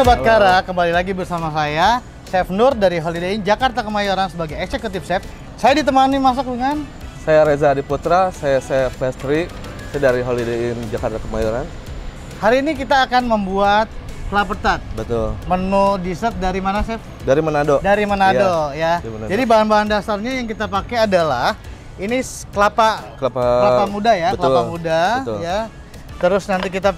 Sobat Kara, kembali lagi bersama saya, Chef Nur dari Holiday Inn Jakarta Kemayoran sebagai eksekutif chef. Saya ditemani masak dengan saya Reza Adiputra, saya chef pastry, saya dari Holiday Inn Jakarta Kemayoran. Hari ini kita akan membuat klaper tart. Betul. Menu dessert dari mana, Chef? Dari Manado. Dari Manado, iya, ya. dari Manado. Jadi bahan-bahan dasarnya yang kita pakai adalah ini kelapa muda ya, betul, kelapa muda, betul. ya. Terus nanti kita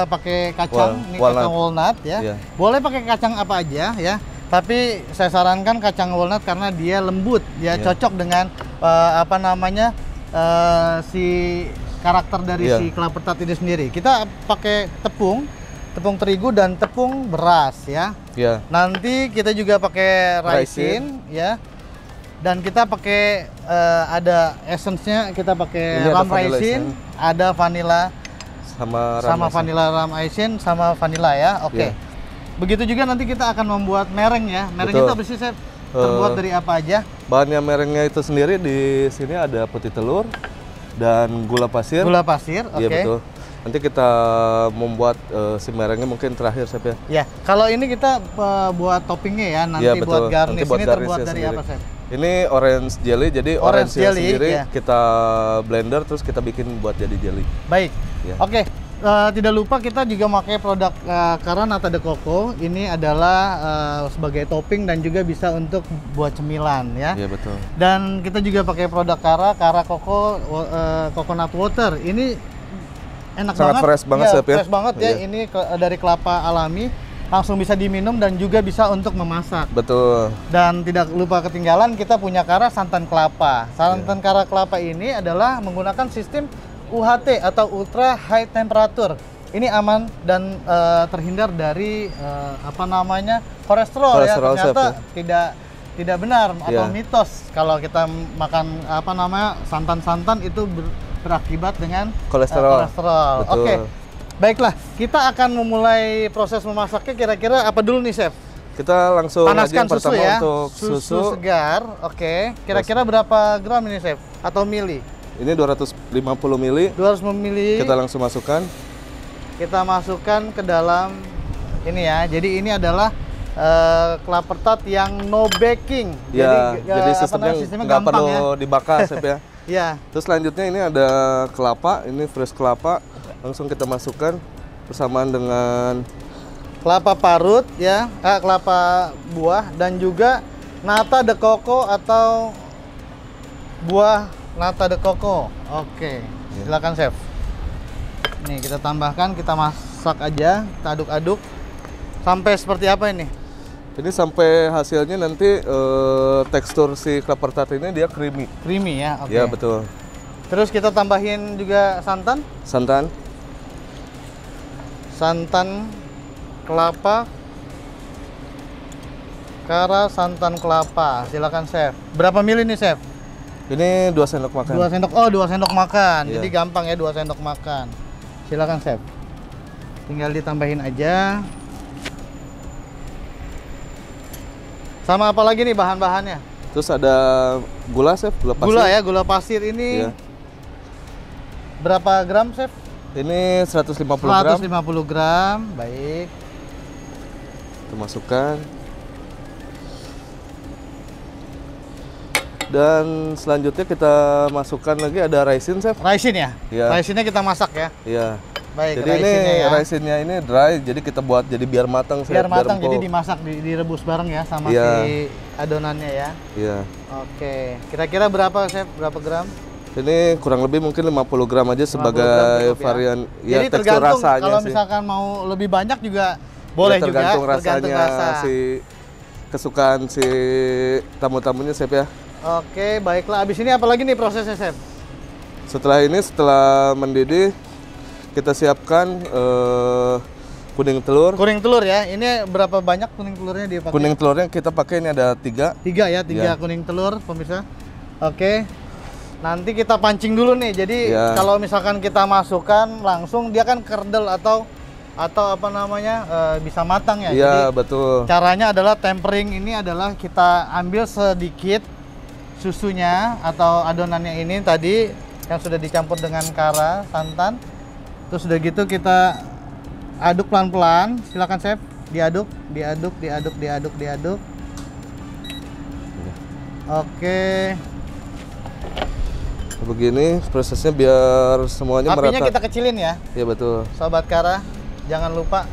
pakai kacang, ini walnut. kacang walnut ya. Iya. Boleh pakai kacang apa aja ya. Tapi saya sarankan kacang walnut karena dia lembut, dia cocok dengan si karakter dari si klaper tart ini sendiri. Kita pakai tepung terigu dan tepung beras ya. Iya. Nanti kita juga pakai raisin ya. Dan kita pakai ada essence-nya, kita pakai ram raisin, ada vanilla sama vanilla ram raisin sama vanilla ya. Oke. Begitu juga nanti kita akan membuat mereng ya. Mereng itu apa sih, Chef? Terbuat dari apa aja? Bahannya merengnya itu sendiri di sini ada putih telur dan gula pasir. Gula pasir, oke. Iya betul. Nanti kita membuat si merengnya mungkin terakhir, Chef ya. Ya, kalau ini kita buat toppingnya ya, nanti buat garnish. Ini terbuat dari apa, Chef? Ini orange jelly, jadi orange jelly sendiri kita blender terus kita bikin buat jadi jelly. Baik, ya. Oke. Tidak lupa kita juga pakai produk Kara Nata de Coco. Ini adalah sebagai topping dan juga bisa untuk buat cemilan ya. Iya betul. Dan kita juga pakai produk Kara Coco Coconut Water. Ini enak sangat banget. Fresh banget, ya, Chef, ya. Fresh banget ya. Ini dari kelapa alami. Langsung bisa diminum dan juga bisa untuk memasak. Betul. Dan tidak lupa ketinggalan kita punya Kara santan kelapa. Santan Kara kelapa ini adalah menggunakan sistem UHT atau ultra high temperature. Ini aman dan terhindar dari kolesterol ya. Ternyata tidak benar atau mitos kalau kita makan santan-santan itu berakibat dengan kolesterol. Oke. Baiklah, kita akan memulai proses memasaknya. Kira-kira apa dulu nih, Chef? Kita langsung panaskan aja susu ya. untuk susu segar. Oke. Kira-kira berapa gram ini, Chef? Atau mili? Ini 250 mili. 250 mili. Kita langsung masukkan. Kita masukkan ke dalam ini ya. Jadi ini adalah klaper tart yang no baking. Ya, jadi sistemnya nggak perlu ya. dibakar, Chef ya. Ya. Terus selanjutnya ini ada kelapa, ini fresh kelapa. Langsung kita masukkan bersamaan dengan kelapa parut ya, kelapa buah dan juga nata de coco atau buah nata de coco. Oke, silakan, Chef. Nih kita tambahkan, kita masak aja, kita aduk-aduk sampai seperti apa ini? Ini sampai hasilnya nanti tekstur si klaper tart ini dia creamy. Creamy ya, oke. Ya betul. Terus kita tambahin juga santan. Santan kelapa, Kara santan kelapa. Silakan, Chef. Berapa mili nih, Chef? Ini 2 sendok makan. 2 sendok. Oh, 2 sendok makan. Iya. Jadi gampang ya, 2 sendok makan. Silakan, Chef. Tinggal ditambahin aja. Sama apa lagi nih bahan-bahannya? Terus ada gula, Chef, gula pasir. Gula ya, gula pasir ini. Iya. Berapa gram, Chef? Ini 150 gram. 150 gram, baik. Kita masukkan. Dan selanjutnya kita masukkan lagi ada raisin, Chef. Raisin ya? Iya. Raisinnya kita masak ya? Iya. Baik, jadi ini raisinnya ini dry, jadi kita buat jadi biar matang. Biar matang, jadi dimasak, direbus bareng ya sama si adonannya ya? Iya. Oke, kira-kira berapa, Chef? Berapa gram? Ini kurang lebih mungkin 50 gram aja sebagai varian ya, jadi tekstur tergantung rasanya kalau sih. misalkan mau lebih banyak juga boleh ya, tergantung juga rasanya, rasa. kesukaan si tamu-tamunya, Chef ya. Oke, baiklah. Abis ini apa lagi nih prosesnya, Chef? Setelah mendidih kita siapkan kuning telur. Kuning telur ya. Ini berapa banyak kuning telurnya dipakai? Kuning telurnya kita pakai ini ada 3. 3 ya, 3 kuning telur, pemirsa. Oke. Nanti kita pancing dulu nih. Jadi kalau misalkan kita masukkan langsung dia kan kerdel atau bisa matang ya. Iya, jadi, betul. Caranya adalah tempering ini adalah kita ambil sedikit susunya atau adonannya ini tadi yang sudah dicampur dengan Kara santan. Terus udah gitu kita aduk pelan-pelan. Silakan, Chef. diaduk, diaduk, diaduk, diaduk, diaduk. Oke. Begini prosesnya biar semuanya merata. Apinya kita kecilin ya. Iya betul. Sobat Kara, jangan lupa.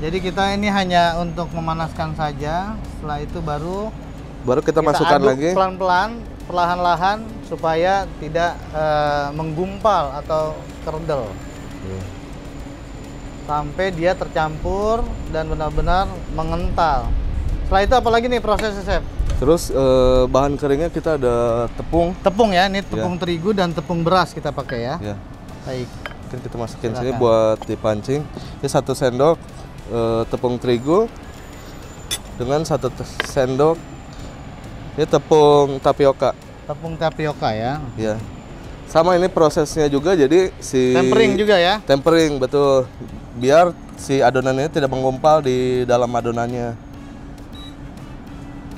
Jadi kita ini hanya untuk memanaskan saja. Setelah itu baru kita masukkan aduk lagi pelan-pelan, perlahan-lahan supaya tidak menggumpal atau keredel. Sampai dia tercampur dan benar-benar mengental. Setelah itu apalagi nih prosesnya, Chef? Terus bahan keringnya kita ada tepung. Tepung ya, ini tepung terigu dan tepung beras kita pakai ya. Ya. Baik. Mungkin kita masukin sini buat dipancing. Ini 1 sendok tepung terigu dengan 1 sendok ini tepung tapioka. Tepung tapioka ya. Ya. Sama ini prosesnya juga, jadi si tempering juga ya. Tempering betul. Biar si adonannya tidak menggumpal di dalam adonannya.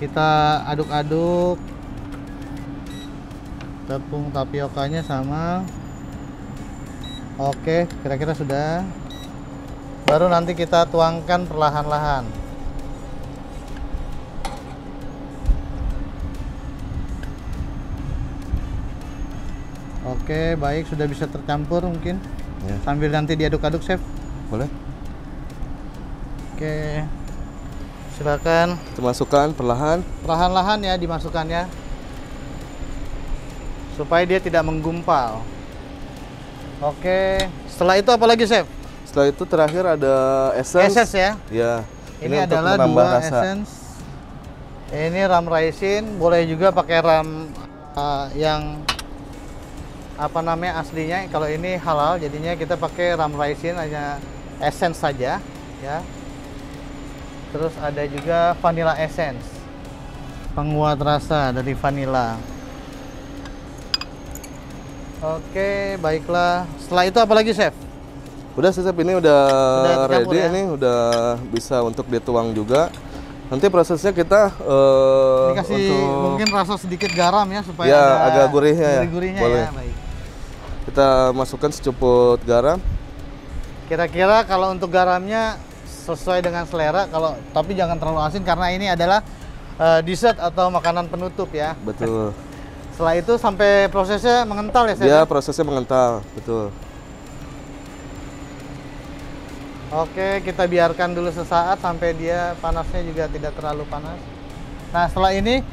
Kita aduk-aduk tepung tapiokanya sama. Oke, kira-kira sudah. Baru nanti kita tuangkan perlahan-lahan. Oke, baik, sudah bisa tercampur mungkin. Ya. Sambil nanti diaduk-aduk, Chef. Boleh. Oke. Silakan. Kita masukkan perlahan. Perlahan-lahan ya dimasukkannya. Supaya dia tidak menggumpal. Oke. Setelah itu apa lagi, Chef? Setelah itu terakhir ada essence. Essence ya. Ya. Ini adalah 2 essence. Ini ram raisin, boleh juga pakai ram yang apa namanya aslinya. Kalau ini halal, jadinya kita pakai ram raisin hanya essence saja, ya. Terus ada juga vanilla essence, penguat rasa dari vanilla. Oke, baiklah. Setelah itu apa lagi, Chef? Udah, Chef, ini udah ready ya? Ini udah bisa untuk dituang juga. Nanti prosesnya kita dikasih mungkin rasa sedikit garam ya supaya ya, ada agak gurihnya ya. Gurih-gurihnya boleh. ya, baik. Kita masukkan secuput garam. Kira-kira kalau untuk garamnya sesuai dengan selera, tapi jangan terlalu asin karena ini adalah dessert atau makanan penutup ya. Betul. Setelah itu sampai prosesnya mengental ya, Chef? Ya, prosesnya mengental, betul. Oke, kita biarkan dulu sesaat sampai dia panasnya juga tidak terlalu panas. Nah, setelah ini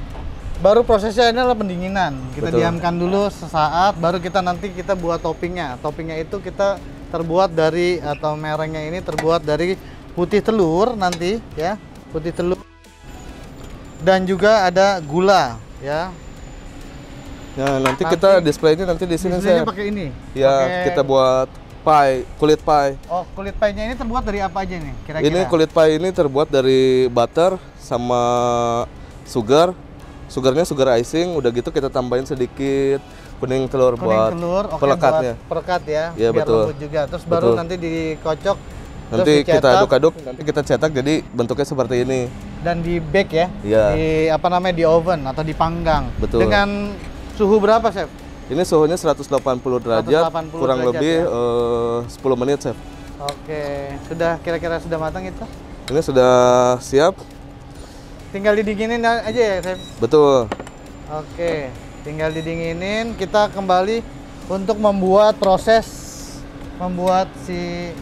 baru prosesnya ini adalah pendinginan. Kita Betul. diamkan dulu sesaat, baru nanti kita buat toppingnya. Toppingnya itu kita terbuat dari, atau merengnya ini terbuat dari putih telur nanti ya, putih telur. Dan juga ada gula ya. Nah, nanti kita display ini nanti di sini saya. Pakai ini. Ya, kita buat pie, kulit pie. Oh, kulit pie-nya ini terbuat dari apa aja nih kira-kira? Ini kulit pie ini terbuat dari butter sama sugar. Sugarnya sugar icing, udah gitu kita tambahin sedikit kuning telur buat pelekatnya. Buat perekat ya, Ya, biar betul. lembut juga. Terus baru nanti dikocok. Nanti kita aduk-aduk, nanti kita cetak jadi bentuknya seperti ini. Dan di bake ya? Iya. Di apa namanya, di oven atau dipanggang. Betul. Dengan suhu berapa, Chef? Ini suhunya 180 derajat, 180 kurang derajat, lebih ya? 10 menit, Chef. Oke, sudah kira-kira sudah matang itu? Ini sudah siap. Tinggal didinginin aja ya, Chef? Betul. Oke, tinggal didinginin. Kita kembali untuk membuat membuat si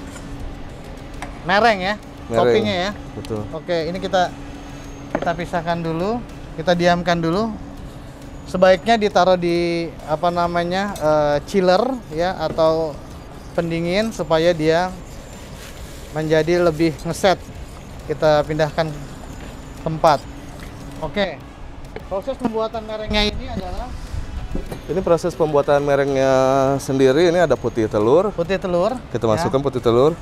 mereng ya, toppingnya ya. Betul. Oke, ini kita pisahkan dulu, kita diamkan dulu. Sebaiknya ditaruh di apa namanya, chiller ya, atau pendingin supaya dia menjadi lebih ngeset. Kita pindahkan tempat. Oke, proses pembuatan merengnya ini adalah, ini proses pembuatan merengnya sendiri. Ini ada putih telur. putih telur. Kita masukkan putih telur.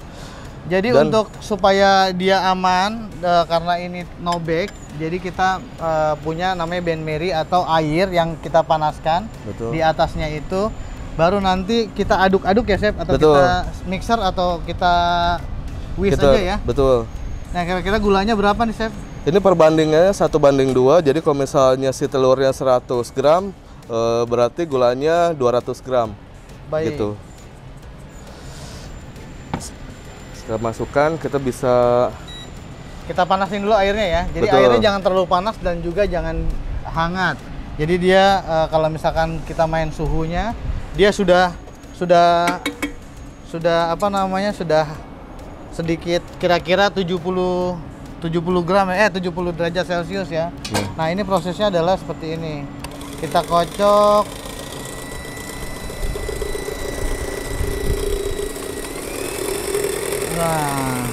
Jadi untuk supaya dia aman, karena ini no bake, jadi kita punya namanya Ben Mary atau air yang kita panaskan. Betul. Di atasnya itu, baru nanti kita aduk-aduk ya, Chef, atau Betul. kita mixer atau kita whisk aja ya. Betul. Nah, kira-kira gulanya berapa nih, Chef? Ini perbandingannya 1:2, jadi kalau misalnya si telurnya 100 gram, berarti gulanya 200 gram. Baik. Gitu. Kita masukkan, kita bisa kita panasin dulu airnya ya. Jadi Betul. airnya jangan terlalu panas dan juga jangan hangat. Jadi dia kalau misalkan kita main suhunya, dia sudah apa namanya, sudah sedikit kira-kira 70 gram ya, 70 derajat Celcius ya. Nah, ini prosesnya adalah seperti ini. Kita kocok. Nah,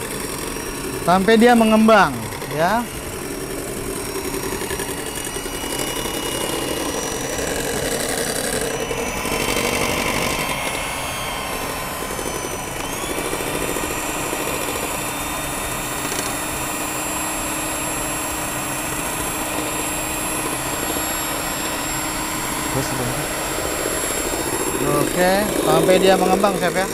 sampai dia mengembang ya. Oke, sampai dia mengembang, Chef ya.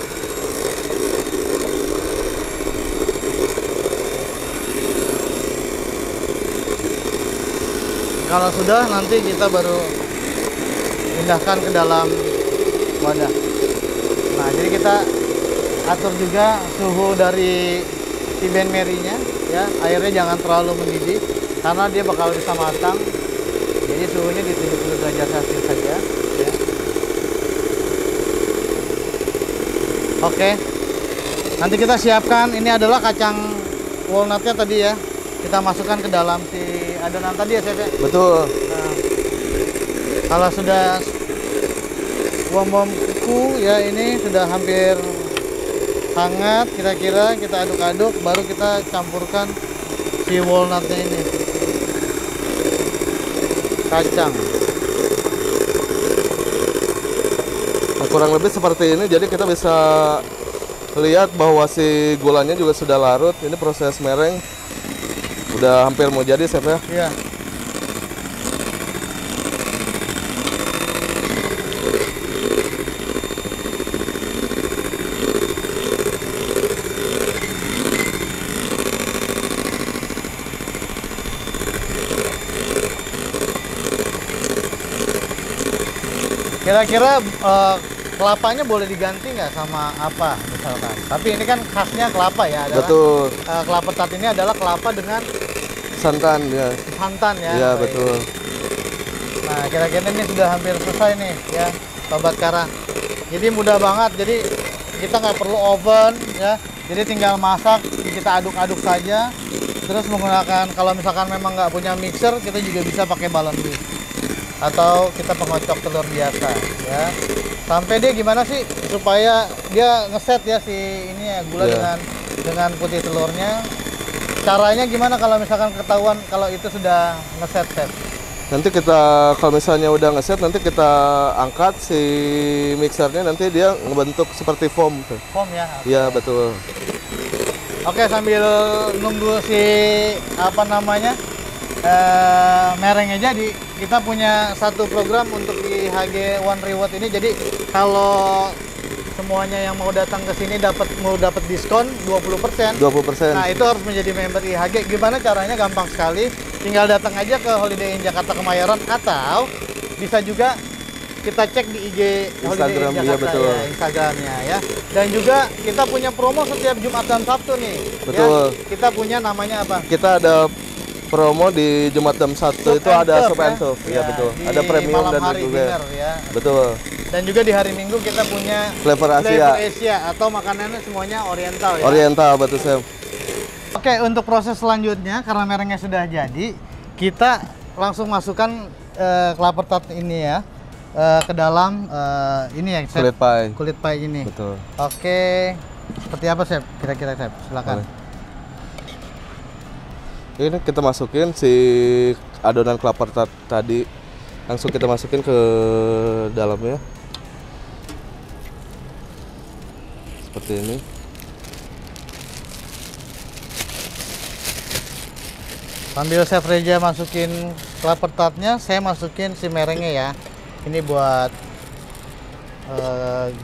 Kalau sudah, nanti kita baru pindahkan ke dalam wadah. Nah, jadi kita atur juga suhu dari si benmeri-nya ya. Airnya jangan terlalu mendidih karena dia bakal bisa matang. Jadi suhunya di 70 derajat Celcius saja ya. Oke. Nanti kita siapkan, ini adalah kacang walnutnya tadi ya. Kita masukkan ke dalam si adonan tadi ya, Chef ya? Betul. Nah, kalau sudah kuku ya, ini sudah hampir hangat, kira-kira kita aduk-aduk, baru kita campurkan si walnutnya ini, kacang. Nah, kurang lebih seperti ini, jadi kita bisa lihat bahwa si gulanya juga sudah larut. Ini proses mereng udah hampir mau jadi, Chef ya? Iya. Kira-kira kelapanya boleh diganti nggak sama apa misalkan? Tapi ini kan khasnya kelapa ya. Adalah, betul. Kelapa tart ini adalah kelapa dengan Santan ya. santan ya. Iya, Baik. betul. Nah, kira-kira ini sudah hampir selesai nih ya, Sobat Kara. Jadi mudah banget. Jadi kita nggak perlu oven ya. Jadi tinggal masak, kita aduk-aduk saja. Terus menggunakan, kalau misalkan memang nggak punya mixer, kita juga bisa pakai balon whisk atau kita pengocok telur biasa ya. Sampai dia gimana sih supaya dia ngeset ya si ini ya, gula dengan putih telurnya. Caranya gimana kalau misalkan ketahuan kalau itu sudah ngeset, Chef? Nanti kita kalau misalnya udah ngeset, nanti kita angkat si mixernya, nanti dia ngebentuk seperti foam. Foam ya? Iya, betul. Oke, sambil nunggu si apa namanya merengnya jadi, kita punya satu program untuk di HG One Reward ini. Jadi kalau semuanya yang mau datang ke sini mau dapat diskon 20%. 20%. Nah, itu harus menjadi member IHG. Gimana caranya? Gampang sekali. Tinggal datang aja ke Holiday Inn Jakarta Kemayoran, atau bisa juga kita cek di IG Holiday Inn Jakarta, betul. ya, Instagramnya ya. Dan juga kita punya promo setiap Jumat dan Sabtu nih. Betul. Ya. Kita punya namanya apa? Kita ada promo di Jumat dan Sabtu, itu ada Sup and Turf. Iya, betul. Ada premium malam dan hari juga. dinner, ya. Betul. Dan juga di hari Minggu kita punya Flavor Asia atau makanannya semuanya oriental ya. Oriental, betul, Chef. Oke, untuk proses selanjutnya karena merengnya sudah jadi, kita langsung masukkan kelapa tart ini ya ke dalam ini ya, Chef. Kulit pie ini. Betul. Oke, seperti apa, Chef? Kira-kira, Chef? Silakan. Ini kita masukin si adonan kelapa tart tadi, langsung kita masukin ke dalamnya seperti ini. Sambil Chef Reza masukin kelapa tartnya, saya masukin si merengnya ya. Ini buat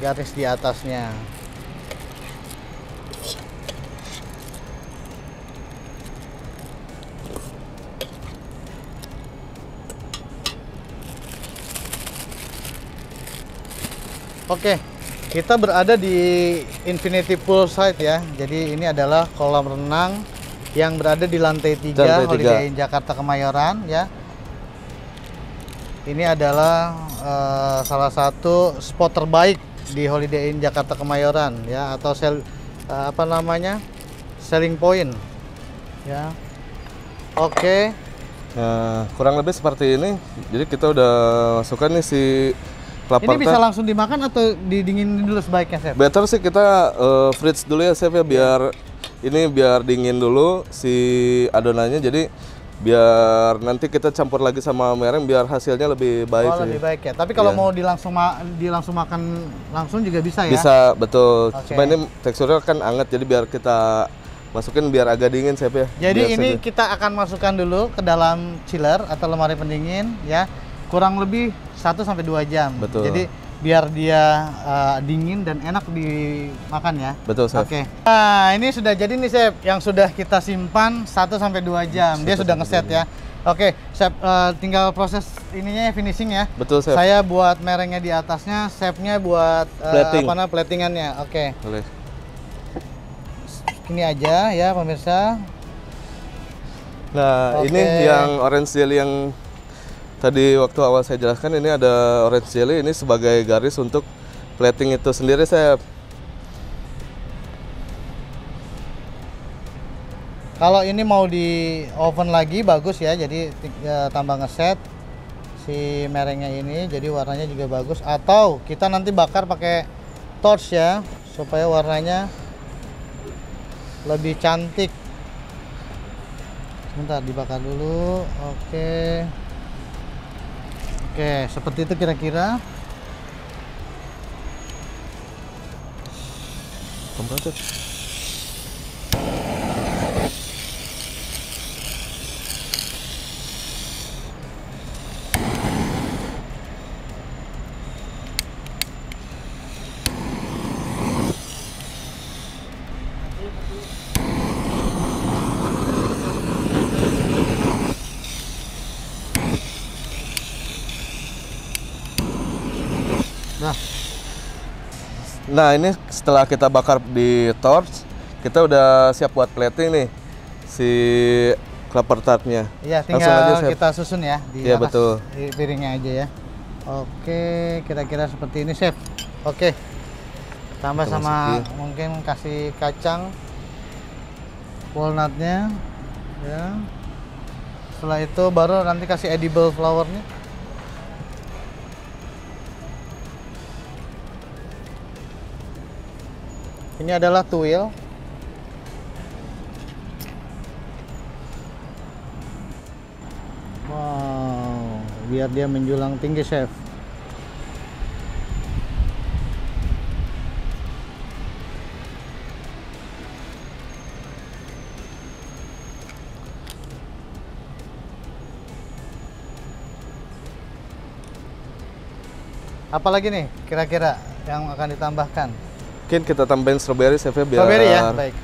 garis di atasnya. Oke, kita berada di Infinity Poolside ya. Jadi ini adalah kolam renang yang berada di lantai 3 Holiday Inn Jakarta Kemayoran ya. Ini adalah salah satu spot terbaik di Holiday Inn Jakarta Kemayoran ya, atau selling point ya. Oke. Nah, kurang lebih seperti ini. Jadi kita udah masukkan nih si kelapa tart. Ini bisa langsung dimakan atau didinginin dulu sebaiknya, Chef? Better sih kita fridge dulu ya, Chef ya, biar biar dingin dulu si adonannya. Jadi biar nanti kita campur lagi sama mereng biar hasilnya lebih baik. Oh, lebih baik ya. Tapi kalau mau langsung makan langsung juga bisa ya? Bisa, betul. Cuma ini teksturnya kan anget, jadi biar kita masukin biar agak dingin, Chef ya. Jadi ini kita akan masukkan dulu ke dalam chiller atau lemari pendingin ya. Kurang lebih 1 sampai 2 jam. Betul. Jadi biar dia dingin dan enak dimakan ya. Betul, Chef. Oke. Nah, ini sudah jadi nih, Chef, yang sudah kita simpan 1 sampai 2 jam. Dia sudah ngeset ya. Oke, Chef, tinggal proses ininya finishing ya. Betul, Chef. Saya buat merengnya di atasnya, Chefnya buat platingannya. Oke. Boleh. Ini aja ya, pemirsa. Nah, ini yang orange jelly yang tadi waktu awal saya jelaskan, ini ada orange jelly ini sebagai garis untuk plating itu sendiri, Chef. Kalau ini mau di oven lagi bagus ya, jadi tambah ngeset si merengnya ini, jadi warnanya juga bagus. Atau kita nanti bakar pakai torch ya, supaya warnanya lebih cantik. Sebentar, dibakar dulu. Oke. Oke, seperti itu kira-kira. Nah, ini setelah kita bakar di torch, kita udah siap buat plating nih si kelapa tartnya. Iya, tinggal kita susun ya di atas, betul. Di piringnya aja ya. Oke, kira-kira seperti ini, Chef. Oke. Tambah sama mungkin kasih kacang walnutnya ya. Setelah itu baru nanti kasih edible flowernya. Ini adalah tuil. Wow, biar dia menjulang tinggi, Chef. Apalagi nih kira-kira yang akan ditambahkan? Mungkin kita tambahin strawberry, Chef, biar strawberry ya, baik.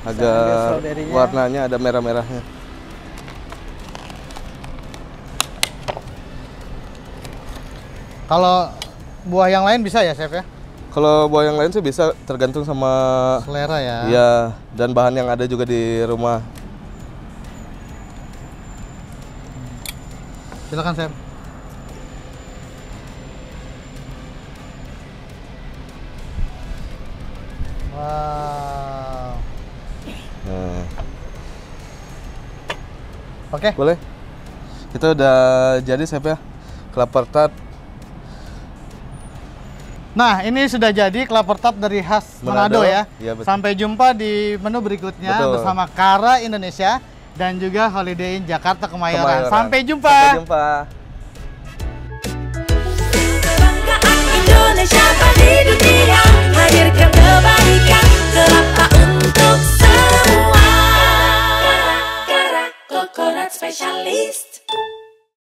Agak warnanya ada merah-merahnya. Kalau buah yang lain bisa ya, Chef ya? Kalau buah yang lain sih bisa, tergantung sama selera ya. Iya, dan bahan yang ada juga di rumah. Silakan, Chef. Wow. Nah. Oke. Boleh. Kita udah jadi, Chef ya, kelapa tart. Nah, ini sudah jadi kelapa tart dari khas Manado ya. Iya, sampai jumpa di menu berikutnya bersama Kara Indonesia dan juga Holiday Inn Jakarta Kemayoran. Sampai jumpa. Sampai jumpa. Indonesia di dunia, hadirkan kebaikan, kelapa untuk semua. Kara Coconut Specialist.